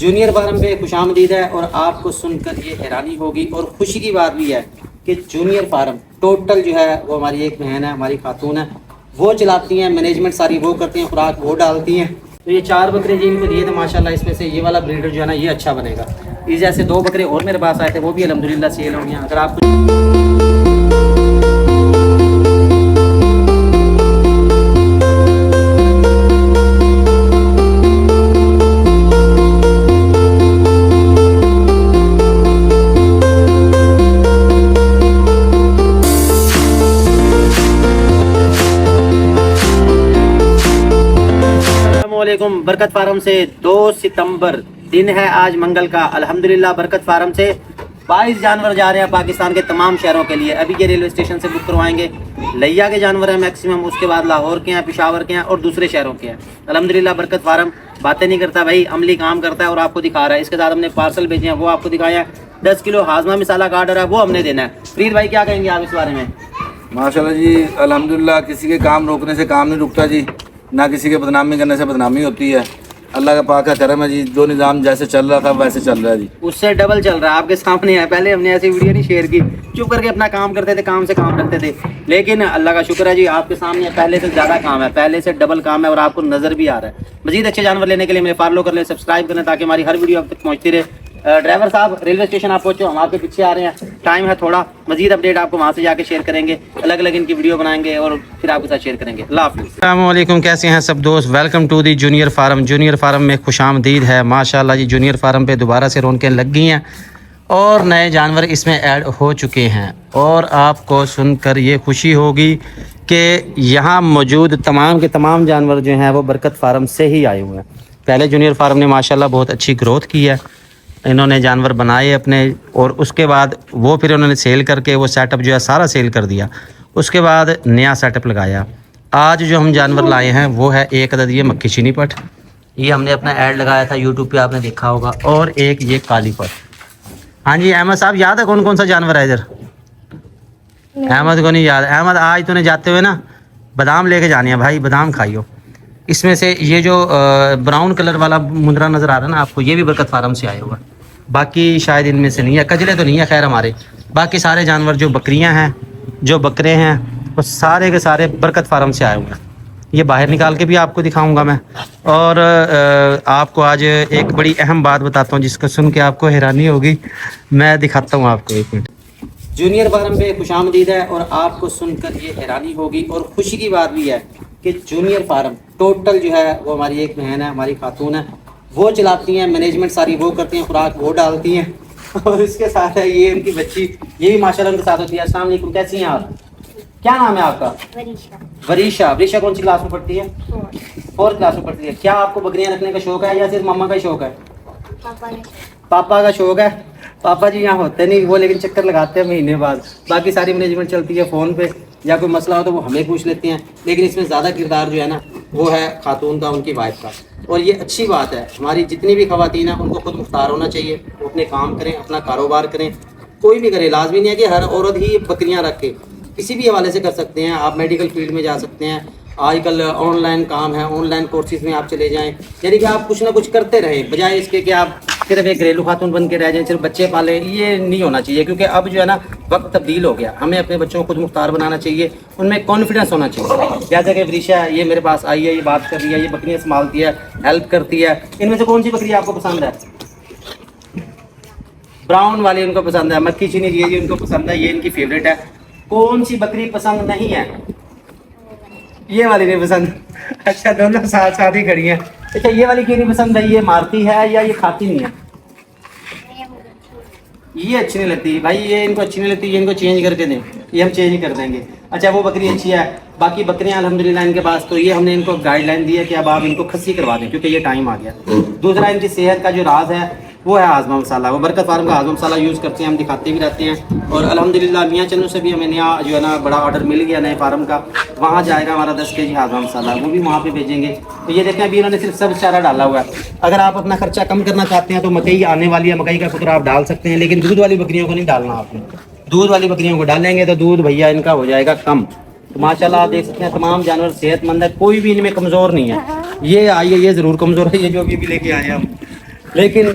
Junior farm पे खुशामदीद है और आपको सुनकर ये हैरानी होगी और खुशी की बात भी है कि जूनियर फार्म टोटल जो है वो हमारी एक बहन है, हमारी खातून है, वो चलाती हैं, मैनेजमेंट सारी वो करती हैं, खुराक वो डालती हैं। तो ये 4 बकरे जी इनको दिए थे माशाल्लाह, इसमें से ये वाला ब्रीडर जो है ना ये अच्छा बनेगा। इस जैसे 2 बकरे और मेरे पास आए थे, वो भी अल्हम्दुलिल्लाह सेल हो गए। अगर आपको अस्सलामुअलैकुम, बरकत फार्म से 2 सितंबर दिन है आज मंगल का। अल्हम्दुलिल्लाह बरकत फार्म से 22 जानवर जा रहे हैं पाकिस्तान के तमाम शहरों के लिए। अभी ये रेलवे स्टेशन से बुक करवाएंगे। लिया के जानवर हैं मैक्सिमम, उसके बाद लाहौर के हैं, पेशावर के हैं और दूसरे शहरों के हैं। अल्हम्दुलिल्लाह बरकत फार्म बातें नहीं करता भाई, अमली काम करता है और आपको दिखा रहा है। इसके साथ हमने पार्सल भेजे हैं, वो आपको दिखाया है। 10 किलो हाजमा मिसाला का ऑर्डर है, वो हमने देना है। फरीद भाई क्या कहेंगे आप इस बारे में? माशाल्लाह जी, अल्हम्दुलिल्लाह किसी के काम रोकने से काम नहीं रुकता जी, ना किसी के बदनामी करने से बदनामी होती है। अल्लाह का पाक का करम है जी, जो निज़ाम जैसे चल रहा था वैसे चल रहा है जी। उससे डबल चल रहा है, आपके सामने है। पहले हमने ऐसी वीडियो नहीं शेयर की, चुप करके अपना काम करते थे, काम से काम रखते थे। लेकिन अल्लाह का शुक्र है जी, आपके सामने पहले से ज़्यादा काम है, पहले से डबल काम है और आपको नज़र भी आ रहा है। मजीद अच्छे जानवर लेने के लिए मेरे फॉलो कर लें, सब्सक्राइब करें ताकि हमारी हर वीडियो आप तक पहुँचती रहे। ड्राइवर साहब रेलवे स्टेशन आप पहुँचो, हम आपके पीछे आ रहे हैं, टाइम है थोड़ा। मजीद अपडेट आपको वहाँ से जाके शेयर करेंगे, अलग अलग इनकी वीडियो बनाएंगे और फिर आपके साथ शेयर करेंगे। अल्लाह हाफ़िज़। अस्सलाम वालेकुम, कैसे हैं सब दोस्त? Welcome to the junior farm. Junior farm में खुशामदीद है माशाल्लाह जी। जूनियर फार्म पे दोबारा से रौनकें लग गई हैं और नए जानवर इसमें ऐड हो चुके हैं। और आपको सुनकर ये खुशी होगी कि यहाँ मौजूद तमाम के तमाम जानवर जो हैं वो बरकत फार्म से ही आए हुए हैं। पहले जूनियर फार्म ने माशाल्लाह बहुत अच्छी ग्रोथ की है, इन्होंने जानवर बनाए अपने, और उसके बाद वो फिर उन्होंने सेल करके वो सेटअप जो है सारा सेल कर दिया। उसके बाद नया सेटअप लगाया। आज जो हम जानवर लाए हैं वो है एक अदद ये मक्खी चीनी पट, ये हमने अपना ऐड लगाया था यूट्यूब पे, आपने देखा होगा। और एक ये काली पट। हाँ जी अहमद साहब, याद है कौन कौन सा जानवर है इधर? अहमद को नहीं याद। अहमद आज तूने जाते हुए ना बादाम लेके जानी है भाई, बादाम खाइयो। इसमें से ये जो ब्राउन कलर वाला मुंदरा नज़र आ रहा है ना आपको, ये भी बरकत फार्म से आया हुआ। बाकी शायद इनमें से नहीं है, कजले तो नहीं है खैर हमारे। बाकी सारे जानवर जो बकरियां हैं, जो बकरे हैं, वो सारे के सारे बरकत फार्म से आए हुए हैं। ये बाहर निकाल के भी आपको दिखाऊंगा मैं। और आपको आज एक बड़ी अहम बात बताता हूँ जिसको सुन के आपको हैरानी होगी। मैं दिखाता हूँ आपको, 1 मिनट। जूनियर फार्म पे खुशामदीद है और आपको सुनकर ये हैरानी होगी और खुशी की बात भी है कि जूनियर फार्म टोटल जो है वो हमारी एक बहन है, हमारी खातून है, वो चलाती हैं, मैनेजमेंट सारी वो करती हैं, खुराक वो डालती हैं। और इसके साथ है ये उनकी बच्ची, ये भी माशाल्लाह उनके साथ होती है। अस्सलाम वालेकुम, कैसी हैं आप? क्या नाम है आपका? वरीशा। वरीशा कौन सी क्लास में पढ़ती है? 4th क्लास में पढ़ती है। क्या आपको बकरियां रखने का शौक है या सिर्फ मम्मा का शौक है? पापा का शौक है। पापा जी यहाँ होते नहीं वो, लेकिन चक्कर लगाते हैं महीने बाद। बाकी सारी मैनेजमेंट चलती है फ़ोन पे, या कोई मसला हो तो वो हमें पूछ लेते हैं। लेकिन इसमें ज़्यादा किरदार जो है ना वो है खातून का, उनकी वाइफ का। और ये अच्छी बात है, हमारी जितनी भी ख़वातीन हैं उनको खुद मुख्तार होना चाहिए, वो अपने काम करें, अपना कारोबार करें। कोई भी करे, लाजमी नहीं है कि हर औरत ही बकरियाँ रख के, किसी भी हवाले से कर सकते हैं। आप मेडिकल फील्ड में जा सकते हैं, आजकल ऑनलाइन काम है, ऑनलाइन कोर्सेज में आप चले जाएं। यानी कि आप कुछ ना कुछ करते रहें, बजाय इसके कि आप सिर्फ एक घरेलू खातून बन के रह जाएं, सिर्फ बच्चे पालें। ये नहीं होना चाहिए, क्योंकि अब जो है ना वक्त तब्दील हो गया। हमें अपने बच्चों को खुद मुख्तार बनाना चाहिए, उनमें कॉन्फिडेंस होना चाहिए। जैसे कि वरीशा ये मेरे पास आई है, ये बात कर रही है, ये बकरियाँ संभालती है, हेल्प करती है। इनमें से कौन सी बकरी आपको पसंद है? ब्राउन वाली उनको पसंद है। मक्खी चीनी ये उनको पसंद है, ये इनकी फेवरेट है। कौन सी बकरी पसंद नहीं है? ये वाली नहीं पसंद। अच्छा, दोनों साथ साथ ही खड़ी हैं। अच्छा, ये वाली क्यों नहीं पसंद है? ये मारती है या ये खाती नहीं है? ये अच्छी नहीं लगती भाई, ये इनको अच्छी नहीं लगती, ये इनको चेंज करके दें, ये हम चेंज कर देंगे। अच्छा, वो बकरी अच्छी है। बाकी बकरियां अल्हम्दुलिल्लाह इनके पास, तो ये हमने इनको गाइडलाइन दी है कि अब आप इनको खस्सी करवा दें, क्योंकि ये टाइम आ गया। दूसरा, इनकी सेहत का जो राज है वो है हाजमा मसाला। वो बरकत फार्म का हाजमा मसाला यूज़ करते हैं, हम दिखाते भी रहते हैं। और अल्हम्दुलिल्लाह मियाँ चन्नू से भी हमें नया जो है ना बड़ा ऑर्डर मिल गया नए फार्म का। वहाँ जाएगा हमारा 10 kg हाजमा मसाला, वो भी वहाँ पे भेजेंगे। तो ये देखें, अभी इन्होंने सिर्फ सब चारा डाला हुआ है। अगर आप अपना खर्चा कम करना चाहते हैं तो मकई आने वाली है, मकई का पुत्र आप डाल सकते हैं, लेकिन दूध वाली बकरियों को नहीं डालना आपने। दूध वाली बकरियों को डालेंगे तो दूध भैया इनका हो जाएगा कम। तो माशाल्लाह आप देख सकते हैं तमाम जानवर सेहतमंद है, कोई भी इनमें कमज़ोर नहीं है। ये आइए, ये ज़रूर कमज़ोर है, ये जो अभी लेके आए हम। लेकिन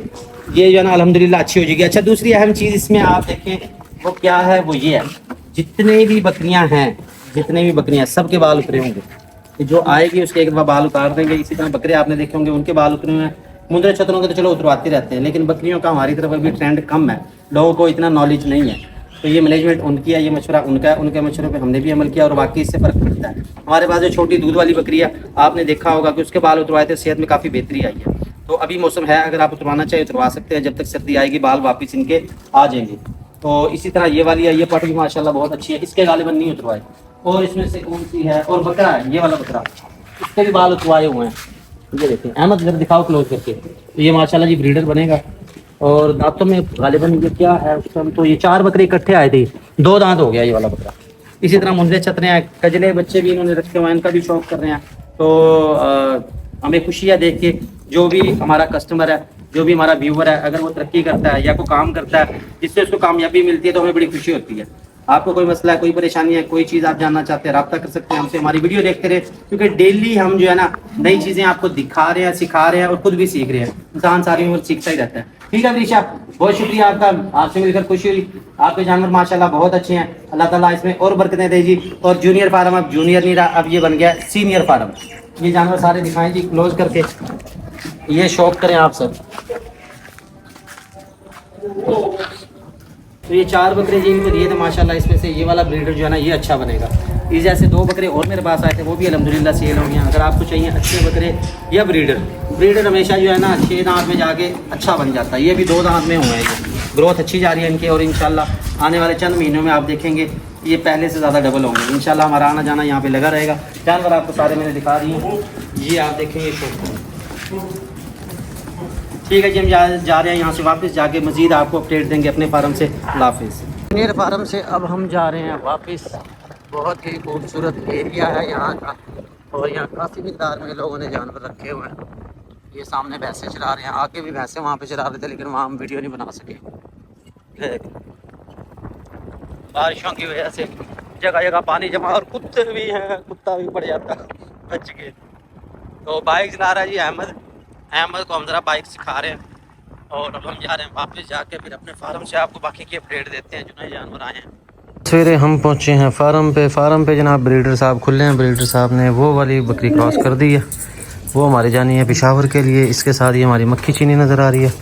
ये जो है ना अल्हम्दुलिल्लाह अच्छी हो जाएगी। अच्छा, दूसरी अहम चीज़ इसमें आप देखें वो क्या है, वो ये है, जितने भी बकरियां हैं सबके बाल उतरे होंगे। जो आएगी उसके एक दफ़ा बाल उतार देंगे। इसी तरह बकरे आपने देखे होंगे उनके बाल उतरे हुए हैं। मुंदरे छतरों के तो चलो उतरवाते रहते हैं, लेकिन बकरियों का हमारी तरफ अभी ट्रेंड कम है, लोगों को इतना नॉलेज नहीं है। तो ये मैनेजमेंट उनकी है, ये मशवरा उनका है, उनके मशवरे पे हमने भी अमल किया और वाकई इससे फ़र्क पड़ता है। हमारे पास जो छोटी दूध वाली बकरी है आपने देखा होगा कि उसके बाल उतरवाए थे, सेहत में काफ़ी बेहतरी आई है। तो अभी मौसम है, अगर आप उतरवाना चाहें उतरवा सकते हैं, जब तक सर्दी आएगी बाल वापस इनके आ जाएंगे। तो इसी तरह ये वाली है, ये पट भी माशाल्लाह बहुत अच्छी है, इसके गालिबन नहीं उतरवाए। और इसमें से कौन सी है, और बकरा है, ये वाला बकरा, इसके भी बाल उतरवाए हुए हैं। ये देखिए अहमद, जरा दिखाओ क्लोज करके। तो ये माशाल्लाह जी ब्रीडर बनेगा। और दांतों में गालिबन ये क्या है उस टाइम, तो ये 4 बकरे इकट्ठे आए थे, 2 दांत हो गया ये वाला बकरा। इसी तरह मुंदरे छतरे हैं, कजले बच्चे भी इन्होंने रखे हुए हैं, इनका भी शौक कर रहे हैं। तो हमें खुशी है देख के, जो भी हमारा कस्टमर है, जो भी हमारा व्यूअर है, अगर वो तरक्की करता है या कोई काम करता है जिससे उसको कामयाबी मिलती है तो हमें बड़ी खुशी होती है। आपको कोई मसला है, कोई परेशानी है, कोई चीज़ आप जानना चाहते हैं, रब्ता कर सकते हैं हमसे, हमारी वीडियो देखते रहे, क्योंकि डेली हम जो है ना नई चीज़ें आपको दिखा रहे हैं, सिखा रहे हैं और खुद भी सीख रहे हैं। इंसान सारी उम्र सीखता ही रहता है। ठीक है प्रीशा, बहुत शुक्रिया आपका, आपसे मिलकर खुशी हुई। आपके जानवर माशाल्लाह बहुत अच्छे हैं, अल्लाह ताला इसमें और बरकतें दे जी। और जूनियर फार्म अब जूनियर नहीं रहा, अब ये बन गया सीनियर फार्म। ये जानवर सारे दिखाएं जी क्लोज करके, ये शौक करें आप सब। तो ये 4 बकरे जी इनको दिए थे माशाल्लाह, इसमें से ये वाला ब्रीडर जो है ना ये अच्छा बनेगा। इस जैसे 2 बकरे और मेरे पास आए थे, वो भी अल्हम्दुलिल्लाह सेल हो गए। अगर आपको चाहिए अच्छे बकरे या ब्रीडर हमेशा जो है ना 6 दांत में जाके अच्छा बन जाता है। ये भी 2 दांत में हुए हैं, ये ग्रोथ अच्छी जा रही है इनकी। और इंशाल्लाह आने वाले चंद महीनों में आप देखेंगे ये पहले से ज़्यादा डबल होंगे इंशाल्लाह। हमारा आना जाना यहाँ पे लगा रहेगा। जानवर आपको सारे मैंने दिखा दिए हूँ, ये आप देखेंगे शौक। ठीक है जी, हम जा रहे हैं यहाँ से वापस, जाके मज़ीद आपको अपडेट देंगे अपने फार्म से। अल्लाह हाफिज़। मेरे फार्म से अब हम जा रहे हैं वापस। बहुत ही खूबसूरत एरिया है यहाँ का, और यहाँ काफ़ी मिकदार में लोगों ने जानवर रखे हुए हैं। ये सामने भैंसें चरा रहे हैं, आगे भी भैंसें वहाँ पे चरा रहे थे, लेकिन वहाँ हम वीडियो नहीं बना सके, बारिशों की वजह से जगह जगह पानी जमा, और कुत्ते भी हैं, कुत्ता भी पड़ जाता बच के। तो बाइक चला रहा है जी अहमद को हम ज़रा बाइक सिखा रहे हैं, और अब हम जा रहे हैं वापस, जाके फिर अपने फार्म से आपको बाकी की अपडेट देते हैं जो नए जानवर आए हैं। सवेरे हम पहुंचे हैं फार्म पे जनाब ब्रीडर साहब खुले हैं। ब्रीडर साहब ने वो वाली बकरी क्रॉस कर दी है, वो हमारी जानी है पेशावर के लिए। इसके साथ ये हमारी मक्खी चीनी नज़र आ रही है,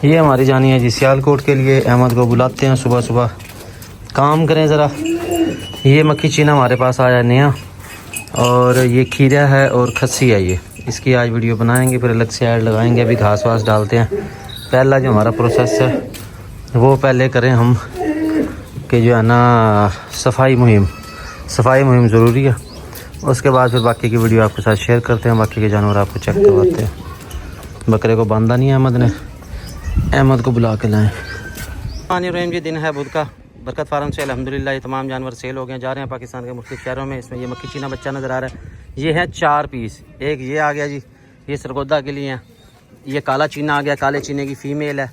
ये हमारी जानी है जी सियालकोट के लिए। अहमद को बुलाते हैं सुबह सुबह, काम करें ज़रा। ये मक्खी चीना हमारे पास आया नया, और ये खीरा है और खस्सी है ये। इसकी आज वीडियो बनाएंगे, फिर अलग से ऐड लगाएंगे। अभी घास वास डालते हैं। पहला जो हमारा प्रोसेस है वो पहले करें हम कि जो है ना सफाई मुहिम ज़रूरी है। उसके बाद फिर बाकी की वीडियो आपके साथ शेयर करते हैं, बाकी के जानवर आपको चेक करवाते हैं। बकरे को बांधा नहीं है अहमद ने, अहमद को बुला के लाएँ। रहीम जी, दिन है बुध का। बरकत फार्म से अल्हम्दुलिल्लाह ये तमाम जानवर सेल हो गए, जा रहे हैं पाकिस्तान के मुख्तलिफ शहरों में। इसमें ये मक्खी चीना बच्चा नज़र आ रहा है, ये है 4 पीस। एक ये आ गया जी, ये सरगोदा के लिए है। ये काला चीना आ गया, काले चीने की फ़ीमेल है।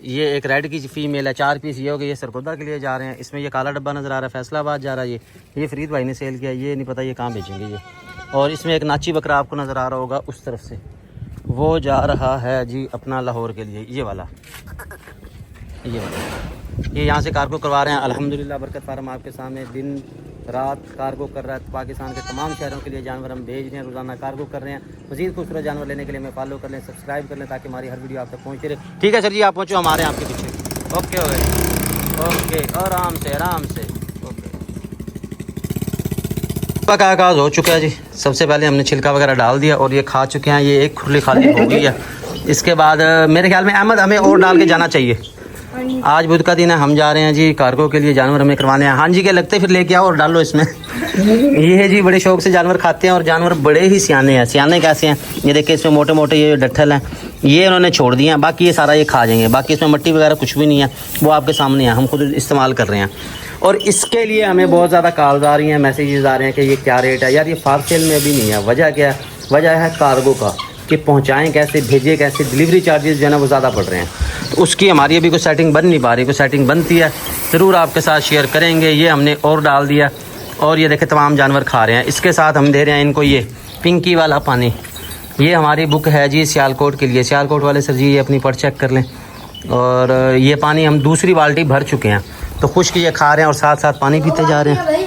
ये एक रेड की फ़ीमेल है। 4 पीस ये हो गए, ये सरगोदा के लिए जा रहे हैं। इसमें ये काला डब्बा नज़र आ रहा है, फैसलाबाद जा रहा है। ये फरीद भाई ने सेल किया, ये नहीं पता ये कहाँ बेचेंगे ये। और इसमें एक नाची बकरा आपको नज़र आ रहा होगा उस तरफ से, वो जा रहा है जी अपना लाहौर के लिए। ये वाला ये यहाँ से कार्गो करवा रहे हैं। अल्हम्दुलिल्लाह बरकत फार्म आपके सामने दिन रात कार्गो कर रहा है। पाकिस्तान के तमाम शहरों के लिए जानवर हम भेज रहे हैं, रोज़ाना कार्गो कर रहे हैं। मज़ीद खूबसूरत जानवर लेने के लिए हमें फॉलो कर लें, सब्सक्राइब कर लें, ताकि हमारी हर वीडियो आप तक पहुँचती रहे। ठीक है सर जी, आप पहुँचो, हम आ रहे हैं आपके पीछे। ओके हो गए, ओके, आराम से ओके। का आगाज़ हो चुका है जी। सबसे पहले हमने छिलका वगैरह डाल दिया और ये खा चुके हैं। ये एक खुरली खाली हो गई है। इसके बाद मेरे ख्याल में अहमद हमें और डाल के जाना चाहिए। आज बुध का दिन है, हम जा रहे हैं जी कार्गो के लिए, जानवर हमें करवाने हैं। हाँ जी के लगते फिर लेके आओ और डालो इसमें। ये है जी, बड़े शौक से जानवर खाते हैं, और जानवर बड़े ही सियाने हैं। सियाने कैसे हैं, ये देखिए इसमें मोटे मोटे ये डट्ठल हैं, ये उन्होंने छोड़ दिए हैं, बाकी ये सारा ये खा जाएंगे। बाकी इसमें मिट्टी वगैरह कुछ भी नहीं है, वो आपके सामने है, हम खुद इस्तेमाल कर रहे हैं। और इसके लिए हमें बहुत ज़्यादा कॉल्स आ रही हैं, मैसेजेस आ रहे हैं कि ये क्या रेट है। यार ये फार सेल में अभी नहीं है। वजह क्या है? वजह है कार्गो का, कि पहुंचाएं कैसे, भेजें कैसे, डिलीवरी चार्जेस जो है ना वो ज़्यादा पड़ रहे हैं। तो उसकी हमारी अभी कोई सेटिंग बन नहीं पा रही। कोई सेटिंग बनती है ज़रूर आपके साथ शेयर करेंगे। ये हमने और डाल दिया, और ये देखें तमाम जानवर खा रहे हैं। इसके साथ हम दे रहे हैं इनको ये पिंकी वाला पानी, ये हमारी बुक है जी सियालकोट के लिए। सियालकोट वाले सर जी ये अपनी पर्च चेक कर लें। और ये पानी हम दूसरी बाल्टी भर चुके हैं, तो खुश्क ये खा रहे हैं और साथ साथ पानी पीते जा रहे हैं।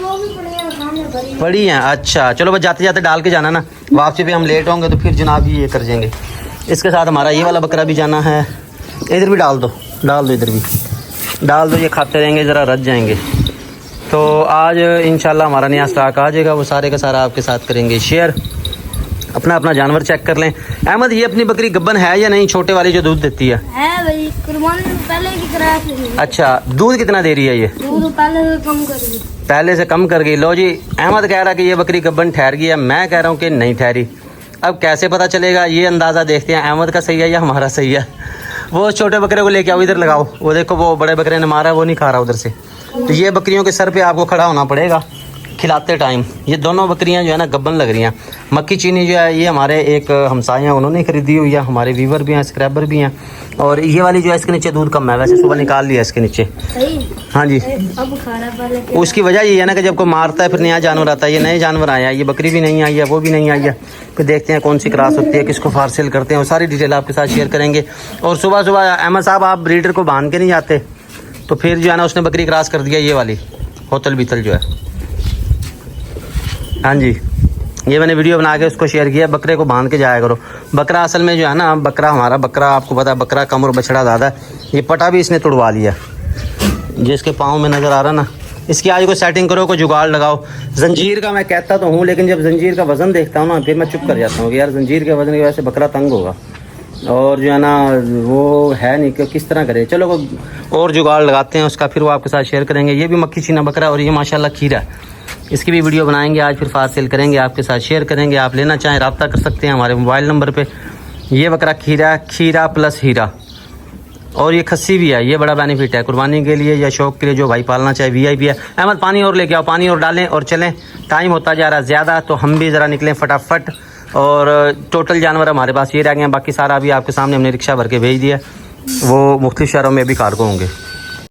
पड़ी हैं, अच्छा चलो बस जाते जाते डाल के जाना ना, वापसी पे हम लेट होंगे तो फिर जनाब ये कर जाएंगे। इसके साथ हमारा ये वाला बकरा भी जाना है। इधर भी डाल दो इधर भी डाल दो, ये खाते रहेंगे ज़रा रच जाएंगे। तो आज इंशाल्लाह हमारा नया स्टॉक आ जाएगा, वो सारे का सारा आपके साथ करेंगे शेयर। अपना अपना जानवर चेक कर लें। अहमद ये अपनी बकरी गब्बन है या नहीं, छोटे वाली जो दूध देती है भाई, कुर्बानी में पहले की कराया थी। अच्छा, दूध कितना दे रही है ये? दूध पहले से कम कर दी। पहले से कम कर गई। लो जी, अहमद कह रहा कि ये बकरी गब्बन ठहर गई है, मैं कह रहा हूँ कि नहीं ठहरी। अब कैसे पता चलेगा, ये अंदाज़ा देखते हैं अहमद का सही है या हमारा सही है। वो छोटे बकरे को लेके आओ, इधर लगाओ, वो देखो वो बड़े बकरे ने मारा, वो नहीं खा रहा उधर से। तो ये बकरियों के सर पे आपको खड़ा होना पड़ेगा खिलाते टाइम। ये दोनों बकरियां जो है ना गब्बन लग रही हैं। मक्की चीनी जो है ये हमारे एक हमसाए हैं, उन्होंने खरीदी हुई है, हमारे वीवर भी हैं, स्क्रैबर भी हैं। और ये वाली जो है इसके नीचे दूध कम है, वैसे सुबह निकाल लिया इसके नीचे। हाँ जी, अब खाना पहले उसकी वजह ये है ना कि जब कोई मारता है फिर नया जानवर आता है। ये नए जानवर आया है, ये बकरी भी नहीं आई है, वो भी नहीं आई है। फिर देखते हैं कौन सी क्रॉस होती है, किसको फारसेल करते हैं, वो सारी डिटेल आपके साथ शेयर करेंगे। और सुबह सुबह अहमद साहब आप ब्रीडर को बांध के नहीं जाते, तो फिर जो है ना उसने बकरी क्रॉस कर दिया, ये वाली होतल बीतल जो है। हाँ जी, ये मैंने वीडियो बना के उसको शेयर किया। बकरे को बांध के जाया करो। बकरा असल में जो है ना, बकरा हमारा बकरा आपको पता है, बकरा कम और बछड़ा ज़्यादा है। ये पटा भी इसने तुड़वा लिया, जिसके पाँव में नज़र आ रहा ना। इसकी आज को सेटिंग करो, को जुगाड़ लगाओ। जंजीर का मैं कहता तो हूँ, लेकिन जब जंजीर का वज़न देखता हूँ ना फिर मैं चुप कर जाता हूँ कि यार जंजीर के वज़न की वजह से बकरा तंग होगा और जो है ना वो है नहीं कि किस तरह करे। चलो और जुगाड़ लगाते हैं उसका, फिर वो आपके साथ शेयर करेंगे। ये भी मक्खी चीना बकरा और ये माशाल्लाह खीरा है, इसकी भी वीडियो बनाएंगे आज, फिर फास्ट सेल करेंगे, आपके साथ शेयर करेंगे। आप लेना चाहें रब्ता कर सकते हैं हमारे मोबाइल नंबर पे। ये बकरा खीरा प्लस हीरा, और ये खस्सी भी है। ये बड़ा बेनिफिट है कुर्बानी के लिए या शौक के लिए, जो भाई पालना चाहे। VIP है। अहमद पानी और लेके आओ, पानी और डालें और चलें। टाइम होता जा रहा है ज़्यादा, तो हम भी ज़रा निकलें फटाफट। और टोटल जानवर हमारे पास ये रह गए हैं, बाकी सारा अभी आपके सामने हमने रिक्शा भर के भेज दिया। वो मुख्तलिफ शहरों में भी कार्गो होंगे।